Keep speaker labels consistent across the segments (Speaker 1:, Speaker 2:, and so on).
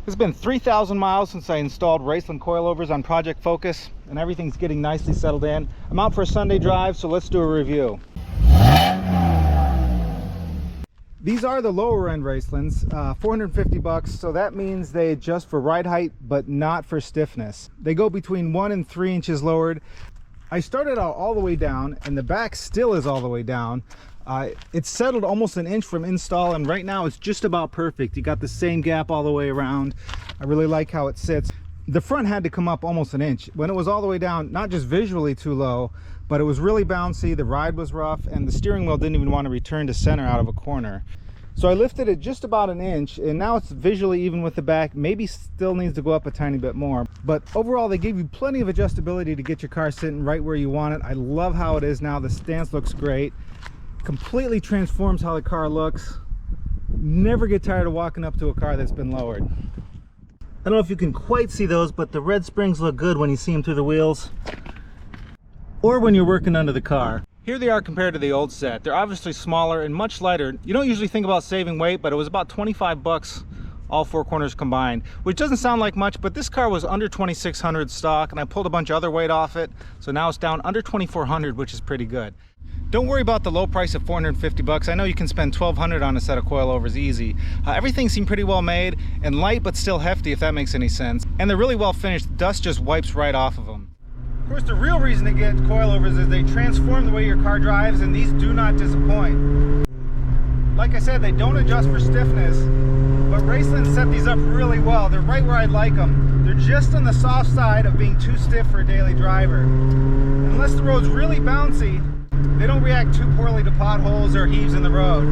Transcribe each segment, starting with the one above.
Speaker 1: It's been 3,000 miles since I installed Raceland coilovers on Project Focus, and everything's getting nicely settled in. I'm out for a Sunday drive, so let's do a review. These are the lower end Racelands, 450 bucks, so that means they adjust for ride height, but not for stiffness. They go between 1 and 3 inches lowered. I started out all the way down, and the back still is all the way down. It's settled almost an inch from install, and right now it's just about perfect. You got the same gap all the way around. I really like how it sits. The front had to come up almost an inch. When it was all the way down, not just visually too low, but it was really bouncy, the ride was rough, and the steering wheel didn't even want to return to center out of a corner. So I lifted it just about an inch, and now it's visually even with the back. Maybe still needs to go up a tiny bit more, but overall they give you plenty of adjustability to get your car sitting right where you want it. I love how it is now. The stance looks great. Completely transforms how the car looks. Never get tired of walking up to a car that's been lowered. I don't know if you can quite see those, but the red springs look good when you see them through the wheels or when you're working under the car. Here they are compared to the old set. They're obviously smaller and much lighter. You don't usually think about saving weight, but it was about 25 bucks all four corners combined, which doesn't sound like much, but this car was under 2,600 stock, and I pulled a bunch of other weight off it, so now it's down under 2,400, which is pretty good. Don't worry about the low price of 450 bucks. I know you can spend 1,200 on a set of coilovers easy. Everything seemed pretty well made and light, but still hefty, if that makes any sense. And they're really well finished. Dust just wipes right off of them. Of course, the real reason to get coilovers is they transform the way your car drives, and these do not disappoint. Like I said, they don't adjust for stiffness, but Raceland set these up really well. They're right where I'd like them. They're just on the soft side of being too stiff for a daily driver. Unless the road's really bouncy, they don't react too poorly to potholes or heaves in the road.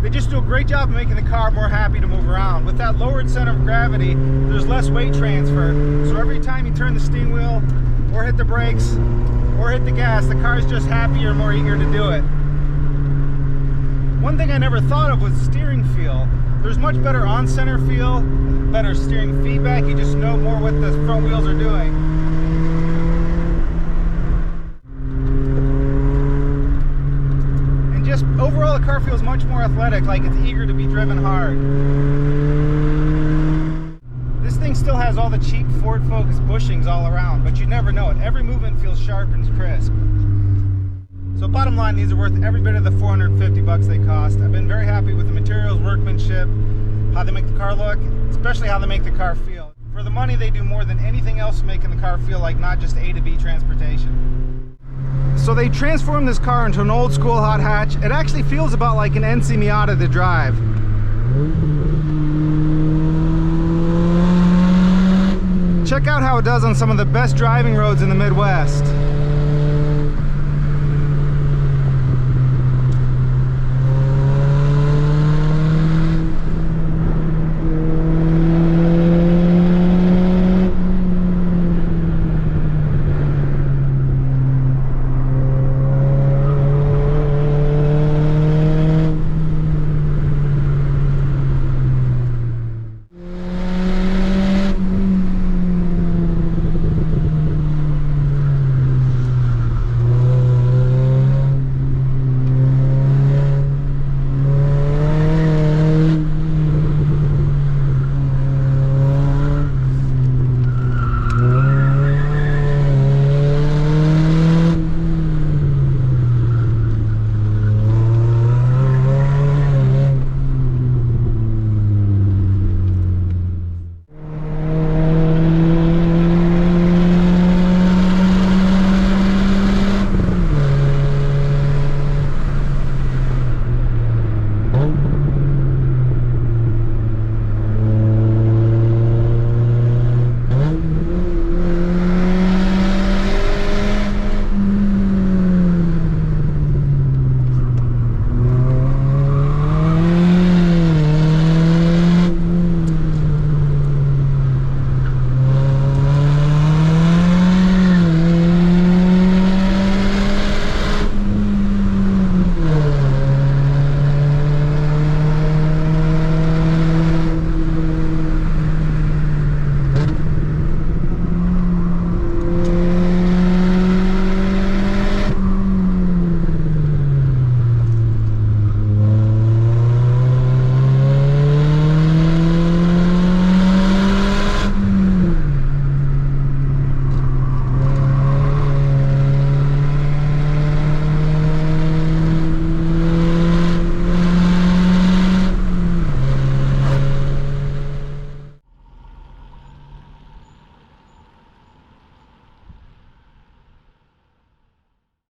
Speaker 1: They just do a great job of making the car more happy to move around. With that lowered center of gravity, there's less weight transfer. So every time you turn the steering wheel or hit the brakes or hit the gas, the car's just happier and more eager to do it. One thing I never thought of was steering feel. There's much better on-center feel, better steering feedback. You just know more what the front wheels are doing. Just overall, the car feels much more athletic, like it's eager to be driven hard. This thing still has all the cheap Ford Focus bushings all around, but you never know it. Every movement feels sharp and crisp. So bottom line, these are worth every bit of the 450 bucks they cost. I've been very happy with the materials, workmanship, how they make the car look, especially how they make the car feel. For the money, they do more than anything else making the car feel like not just A to B transportation. So they transformed this car into an old school hot hatch. It actually feels about like an NC Miata to drive. Check out how it does on some of the best driving roads in the Midwest.